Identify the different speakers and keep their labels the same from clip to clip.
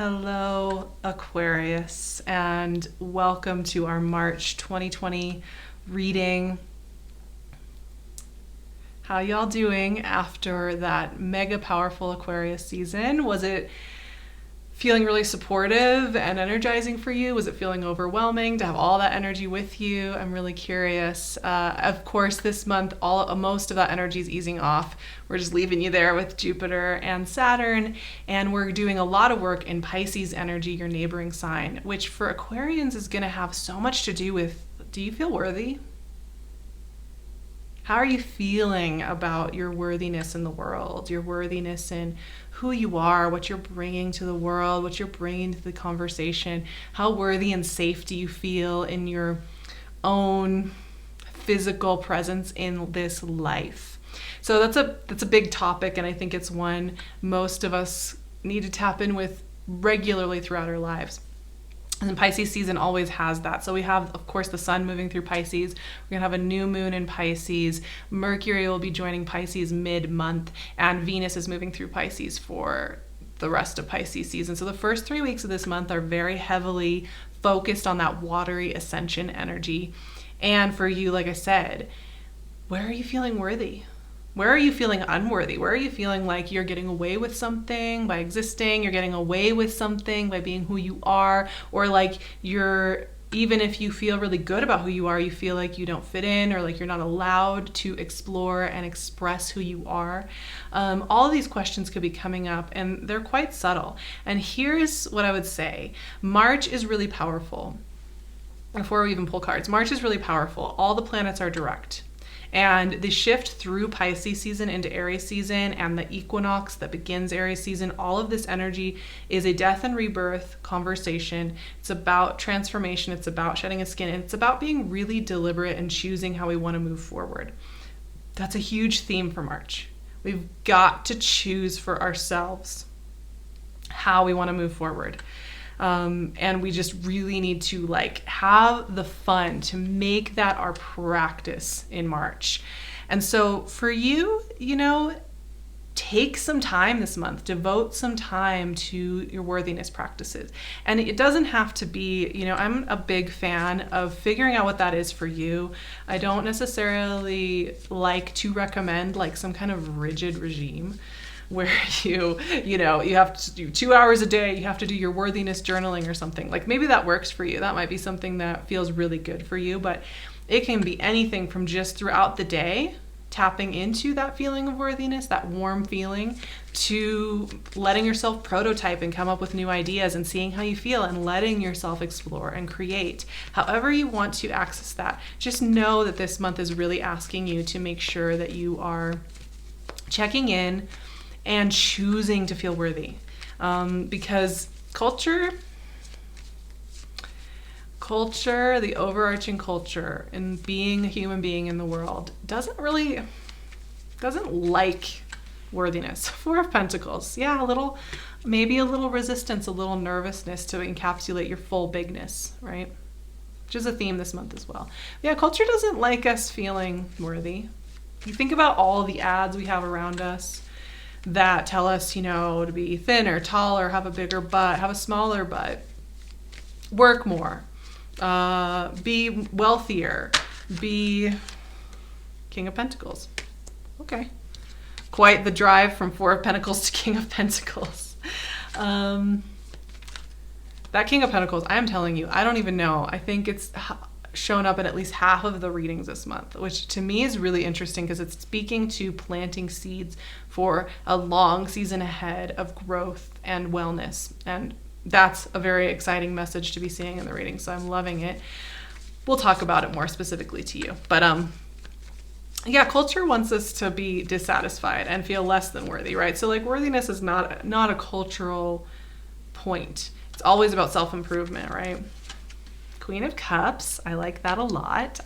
Speaker 1: Hello, Aquarius, and welcome to our March 2020 reading. How y'all doing after that mega powerful Aquarius season? Was it feeling really supportive and energizing for you? Was it feeling overwhelming to have all that energy with you? I'm really curious. Of course, this month, most of that energy is easing off. We're just leaving you there with Jupiter and Saturn, and we're doing a lot of work in Pisces energy, your neighboring sign, which for Aquarians is going to have so much to do with, do you feel worthy? How are you feeling about your worthiness in the world, your worthiness in who you are, what you're bringing to the world, what you're bringing to the conversation? How worthy and safe do you feel in your own physical presence in this life? So that's a big topic, and I think it's one most of us need to tap in with regularly throughout our lives. And Pisces season always has that. So we have, of course, the sun moving through Pisces. We're going to have a new moon in Pisces. Mercury will be joining Pisces mid-month, and Venus is moving through Pisces for the rest of Pisces season. So the first 3 weeks of this month are very heavily focused on that watery ascension energy. And for you, like I said, where are you feeling worthy? Where are you feeling unworthy? Where are you feeling like you're getting away with something by existing? You're getting away with something by being who you are, or like even if you feel really good about who you are, you feel like you don't fit in, or like you're not allowed to explore and express who you are. All of these questions could be coming up, and they're quite subtle. And here's what I would say. March is really powerful. Before we even pull cards, March is really powerful. All the planets are direct. And the shift through Pisces season into Aries season and the equinox that begins Aries season, all of this energy is a death and rebirth conversation. It's about transformation. It's about shedding a skin. And it's about being really deliberate and choosing how we want to move forward. That's a huge theme for March. We've got to choose for ourselves how we want to move forward. And we just really need to have the fun to make that our practice in March. And so for you, take some time this month, devote some time to your worthiness practices. And it doesn't have to be, I'm a big fan of figuring out what that is for you. I don't necessarily like to recommend some kind of rigid regime where you have to do 2 hours a day, you have to do your worthiness journaling or something. Maybe that works for you. That might be something that feels really good for you, but it can be anything from just throughout the day, tapping into that feeling of worthiness, that warm feeling, to letting yourself prototype and come up with new ideas and seeing how you feel and letting yourself explore and create. However you want to access that, just know that this month is really asking you to make sure that you are checking in and choosing to feel worthy, because culture, the overarching culture and being a human being in the world doesn't like worthiness. Four of Pentacles, maybe a little resistance, a little nervousness to encapsulate your full bigness, right? Which is a theme this month as well. Yeah, culture doesn't like us feeling worthy. You think about all the ads we have around us that tell us, to be thinner, taller, have a bigger butt, have a smaller butt, work more, be wealthier, be King of Pentacles. Okay. Quite the drive from Four of Pentacles to King of Pentacles. That King of Pentacles, I am telling you, I don't even know. I think it's shown up in at least half of the readings this month, which to me is really interesting because it's speaking to planting seeds for a long season ahead of growth and wellness. And that's a very exciting message to be seeing in the reading. So I'm loving it. We'll talk about it more specifically to you. But culture wants us to be dissatisfied and feel less than worthy, right? So worthiness is not a cultural point. It's always about self-improvement, right? Queen of Cups. I like that a lot.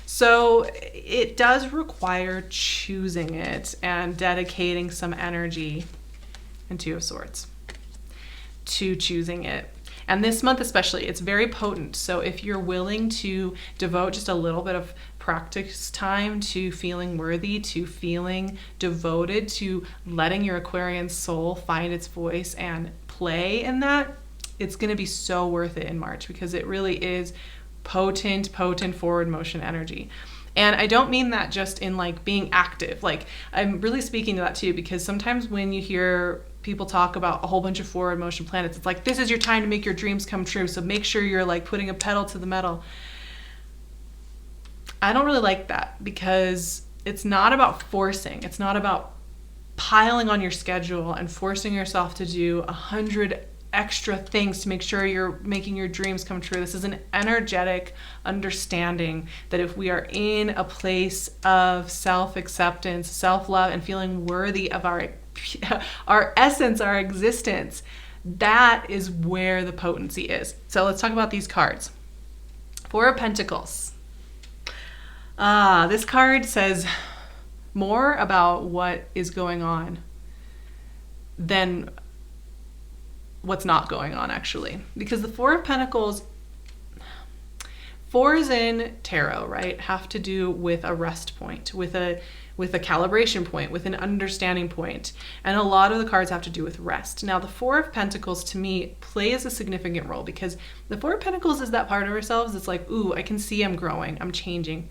Speaker 1: So it does require choosing it and dedicating some energy and Two of Swords to choosing it. And this month especially, it's very potent. So if you're willing to devote just a little bit of practice time to feeling worthy, to feeling devoted, to letting your Aquarian soul find its voice and play in that, it's going to be so worth it in March, because it really is potent forward motion energy. And I don't mean that just in like being active. Like, I'm really speaking to that too, because sometimes when you hear people talk about a whole bunch of forward motion planets, it's like, this is your time to make your dreams come true. So make sure you're like putting a pedal to the metal. I don't really like that, because it's not about forcing. It's not about piling on your schedule and forcing yourself to do 100 extra things to make sure you're making your dreams come true. This is an energetic understanding that if we are in a place of self-acceptance, self-love, and feeling worthy of our essence, our existence, that is where the potency is. So let's talk about these cards. Four of Pentacles. This card says more about what is going on than what's not going on, actually. Because the Four of Pentacles, fours in tarot, right, have to do with a rest point, with a calibration point, with an understanding point. And a lot of the cards have to do with rest. Now, the Four of Pentacles, to me, plays a significant role, because the Four of Pentacles is that part of ourselves that's like, ooh, I can see I'm growing, I'm changing.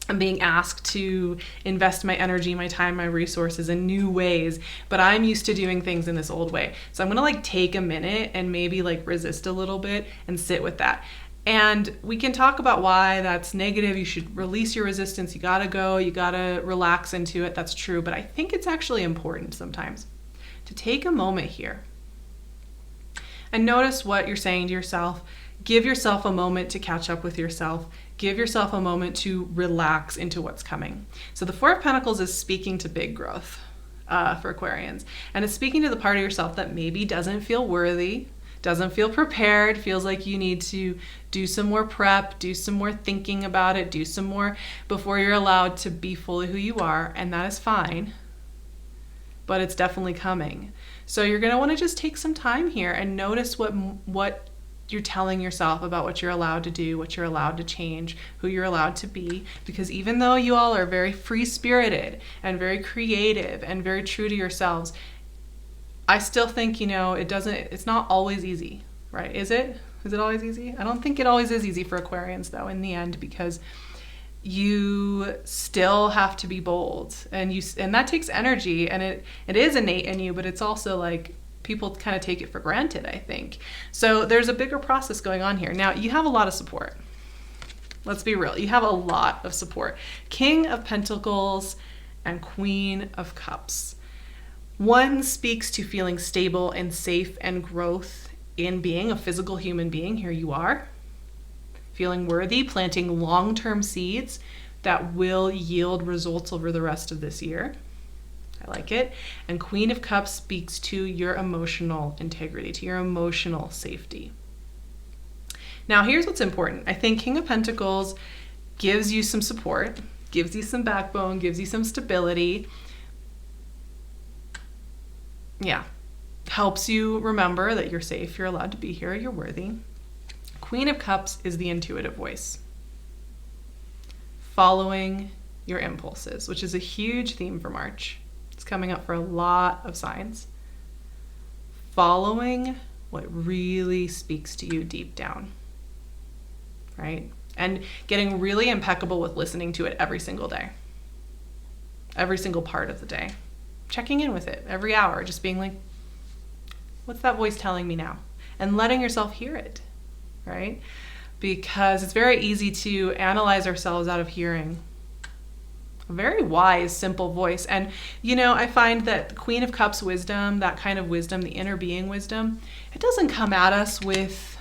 Speaker 1: I'm being asked to invest my energy, my time, my resources in new ways, but I'm used to doing things in this old way. So I'm gonna like take a minute and maybe like resist a little bit and sit with that. And we can talk about why that's negative. You should release your resistance. You gotta go, you gotta relax into it. That's true. But I think it's actually important sometimes to take a moment here and notice what you're saying to yourself. Give yourself a moment to catch up with yourself. Give yourself a moment to relax into what's coming. So the Four of Pentacles is speaking to big growth for Aquarians. And it's speaking to the part of yourself that maybe doesn't feel worthy, doesn't feel prepared, feels like you need to do some more prep, do some more thinking about it, do some more before you're allowed to be fully who you are. And that is fine, but it's definitely coming. So you're gonna wanna just take some time here and notice what you're telling yourself about what you're allowed to do, what you're allowed to change, who you're allowed to be. Because even though you all are very free-spirited and very creative and very true to yourselves, I still think, it's not always easy, right? Is it? Is it always easy? I don't think it always is easy for Aquarians, though, in the end, because you still have to be bold, and that takes energy, and it is innate in you, but it's also like, people kind of take it for granted, I think. So there's a bigger process going on here. Now, you have a lot of support. Let's be real. You have a lot of support. King of Pentacles and Queen of Cups. One speaks to feeling stable and safe and growth in being a physical human being. Here you are, feeling worthy, planting long-term seeds that will yield results over the rest of this year. I like it. And Queen of Cups speaks to your emotional integrity, to your emotional safety. Now, here's what's important. I think King of Pentacles gives you some support, gives you some backbone, gives you some stability. Yeah. Helps you remember that you're safe, you're allowed to be here, you're worthy. Queen of Cups is the intuitive voice. Following your impulses, which is a huge theme for March. It's coming up for a lot of signs. Following what really speaks to you deep down, right? And getting really impeccable with listening to it every single day, every single part of the day. Checking in with it every hour, just being like, what's that voice telling me now? And letting yourself hear it, right? Because it's very easy to analyze ourselves out of hearing a very wise, simple voice. And, I find that the Queen of Cups wisdom, that kind of wisdom, the inner being wisdom, it doesn't come at us with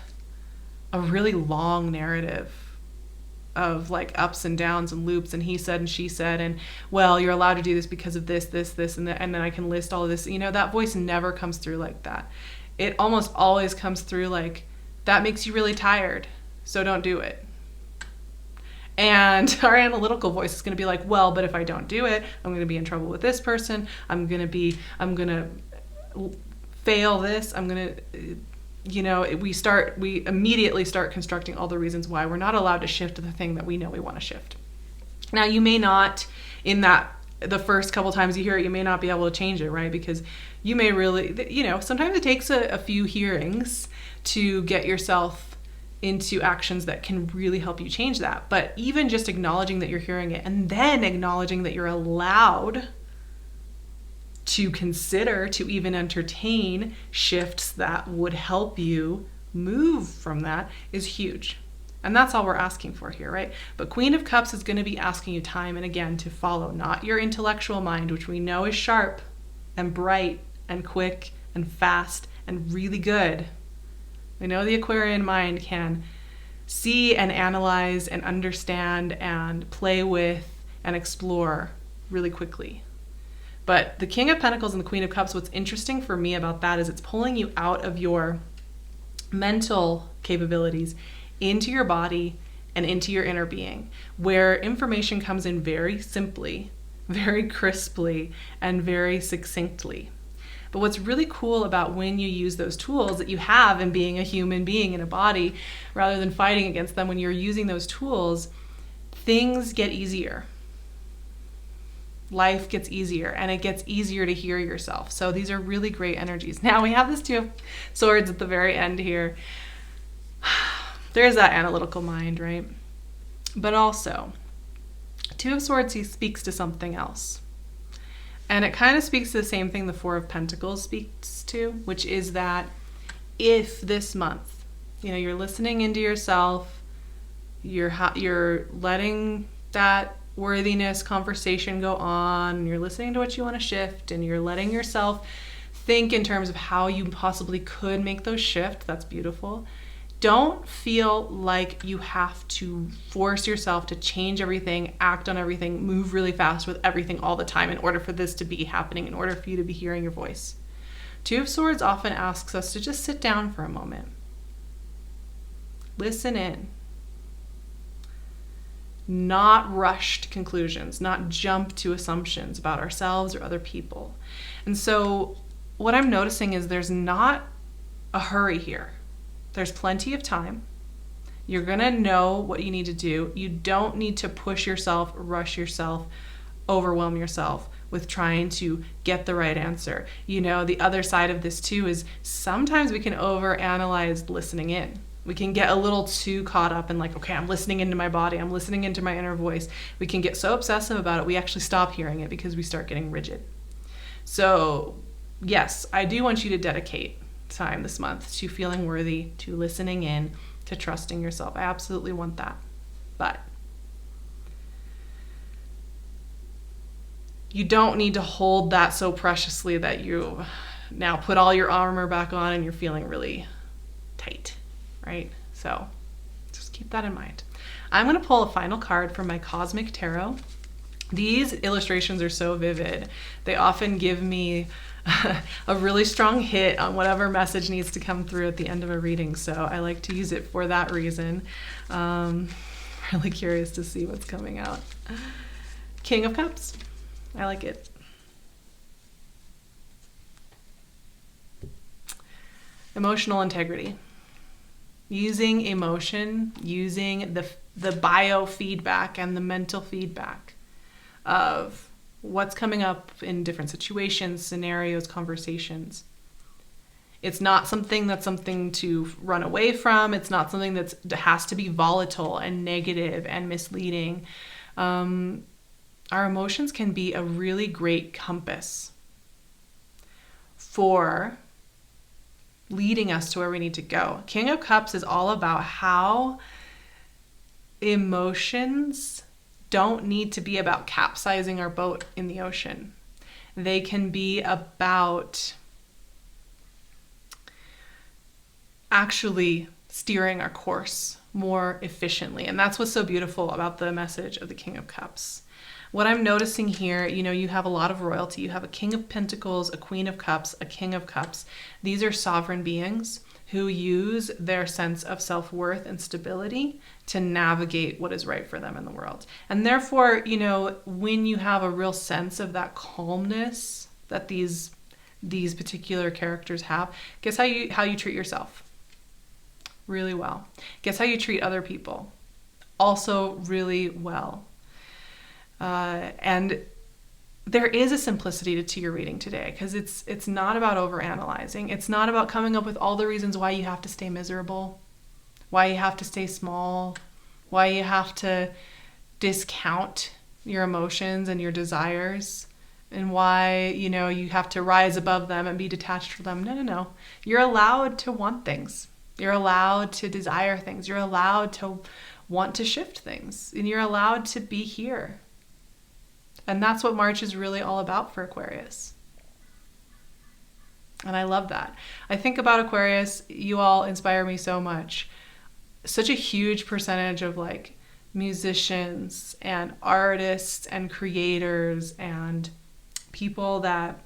Speaker 1: a really long narrative of like ups and downs and loops and he said and she said and, well, you're allowed to do this because of this, and that, and then I can list all of this. That voice never comes through like that. It almost always comes through like, that makes you really tired, so don't do it. And our analytical voice is going to be like, well, but if I don't do it, I'm going to be in trouble with this person. I'm going to fail this. We immediately start constructing all the reasons why we're not allowed to shift the thing that we know we want to shift. Now, you may not, in that, the first couple times you hear it, you may not be able to change it, right? Because you may really, you know, sometimes it takes a few hearings to get yourself into actions that can really help you change that. But even just acknowledging that you're hearing it, and then acknowledging that you're allowed to consider, to even entertain shifts that would help you move from that, is huge. And that's all we're asking for here, right? But Queen of Cups is going to be asking you time and again to follow not your intellectual mind, which we know is sharp and bright and quick and fast and really good. We know the Aquarian mind can see and analyze and understand and play with and explore really quickly. But the King of Pentacles and the Queen of Cups, what's interesting for me about that is it's pulling you out of your mental capabilities into your body and into your inner being, where information comes in very simply, very crisply, and very succinctly. But what's really cool about when you use those tools that you have in being a human being in a body, rather than fighting against them, when you're using those tools, things get easier. Life gets easier, and it gets easier to hear yourself. So these are really great energies. Now we have this Two of Swords at the very end here. There's that analytical mind, right? But also, Two of Swords, he speaks to something else. And it kind of speaks to the same thing the Four of Pentacles speaks to, which is that if this month, you know, you're listening into yourself, you're letting that worthiness conversation go on, you're listening to what you want to shift, and you're letting yourself think in terms of how you possibly could make those shift. That's beautiful. Don't feel like you have to force yourself to change everything, act on everything, move really fast with everything all the time in order for this to be happening, in order for you to be hearing your voice. Two of Swords often asks us to just sit down for a moment. Listen in. Not rush to conclusions, not jump to assumptions about ourselves or other people. And so what I'm noticing is there's not a hurry here. There's plenty of time. You're gonna know what you need to do. You don't need to push yourself, rush yourself, overwhelm yourself with trying to get the right answer. You know, the other side of this too is sometimes we can overanalyze listening in. We can get a little too caught up in like, okay, I'm listening into my body, I'm listening into my inner voice. We can get so obsessive about it, we actually stop hearing it because we start getting rigid. So yes, I do want you to dedicate time this month to feeling worthy, to listening in, to trusting yourself. I absolutely want that. But you don't need to hold that so preciously that you now put all your armor back on and you're feeling really tight, right? So just keep that in mind. I'm going to pull a final card from my Cosmic Tarot. These illustrations are so vivid. They often give me a really strong hit on whatever message needs to come through at the end of a reading. So I like to use it for that reason. Really curious to see what's coming out. King of Cups. I like it. Emotional integrity. Using emotion, using the biofeedback and the mental feedback of what's coming up in different situations, scenarios, conversations. It's not something to run away from. It's not something that has to be volatile and negative and misleading. Our emotions can be a really great compass for leading us to where we need to go. King of Cups is all about how emotions don't need to be about capsizing our boat in the ocean. They can be about actually steering our course more efficiently. And that's what's so beautiful about the message of the King of Cups. What I'm noticing here, you know, you have a lot of royalty. You have a King of Pentacles, a Queen of Cups, a King of Cups. These are sovereign beings who use their sense of self-worth and stability to navigate what is right for them in the world. And therefore, you know, when you have a real sense of that calmness that these particular characters have, guess how you treat yourself? Really well. Guess how you treat other people? Also really well. And there is a simplicity to your reading today, because it's not about overanalyzing. It's not about coming up with all the reasons why you have to stay miserable, why you have to stay small, why you have to discount your emotions and your desires, and why, you have to rise above them and be detached from them. No. You're allowed to want things. You're allowed to desire things. You're allowed to want to shift things. And you're allowed to be here. And that's what March is really all about for Aquarius. And I love that. I think about Aquarius, you all inspire me so much. Such a huge percentage of like musicians and artists and creators and people that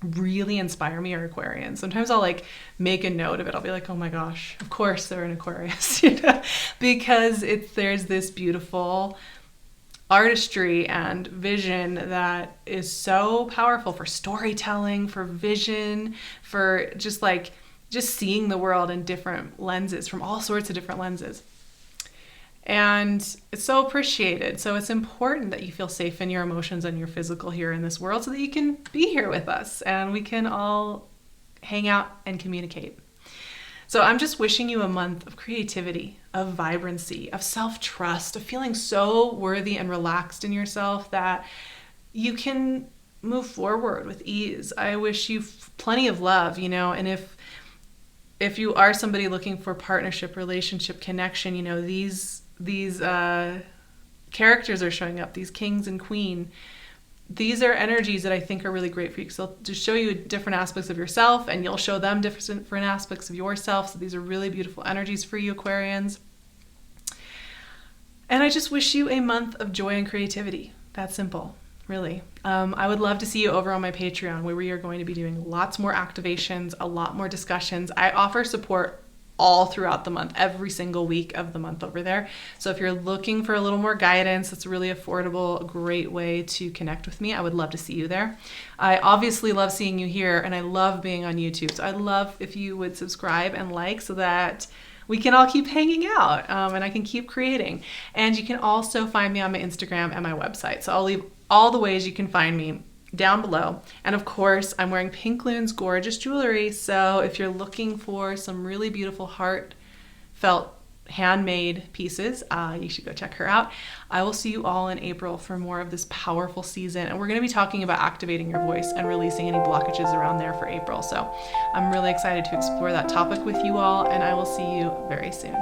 Speaker 1: really inspire me are Aquarians. Sometimes I'll like make a note of it. I'll be like, oh my gosh, of course they're an Aquarius, because there's this beautiful artistry and vision that is so powerful for storytelling, for vision, for just seeing the world in different lenses, from all sorts of different lenses. And it's so appreciated. So it's important that you feel safe in your emotions and your physical here in this world, so that you can be here with us and we can all hang out and communicate. So I'm just wishing you a month of creativity, of vibrancy, of self-trust, of feeling so worthy and relaxed in yourself that you can move forward with ease. I wish you plenty of love, and if you are somebody looking for partnership, relationship, connection, these characters are showing up, these kings and queen. These are energies that I think are really great for you, because they'll just show you different aspects of yourself, and you'll show them different aspects of yourself. So these are really beautiful energies for you, Aquarians. And I just wish you a month of joy and creativity. That's simple, really. I would love to see you over on my Patreon, where we are going to be doing lots more activations, a lot more discussions. I offer support all throughout the month, every single week of the month over there. So if you're looking for a little more guidance, it's a really affordable, great way to connect with me. I would love to see you there. I obviously love seeing you here, and I love being on YouTube. So I'd love if you would subscribe and like, so that we can all keep hanging out, and I can keep creating. And you can also find me on my Instagram and my website. So I'll leave all the ways you can find me down below. And of course, I'm wearing PinkLune's gorgeous jewelry. So if you're looking for some really beautiful heartfelt handmade pieces, you should go check her out. I will see you all in April for more of this powerful season. And we're going to be talking about activating your voice and releasing any blockages around there for April. So I'm really excited to explore that topic with you all, and I will see you very soon.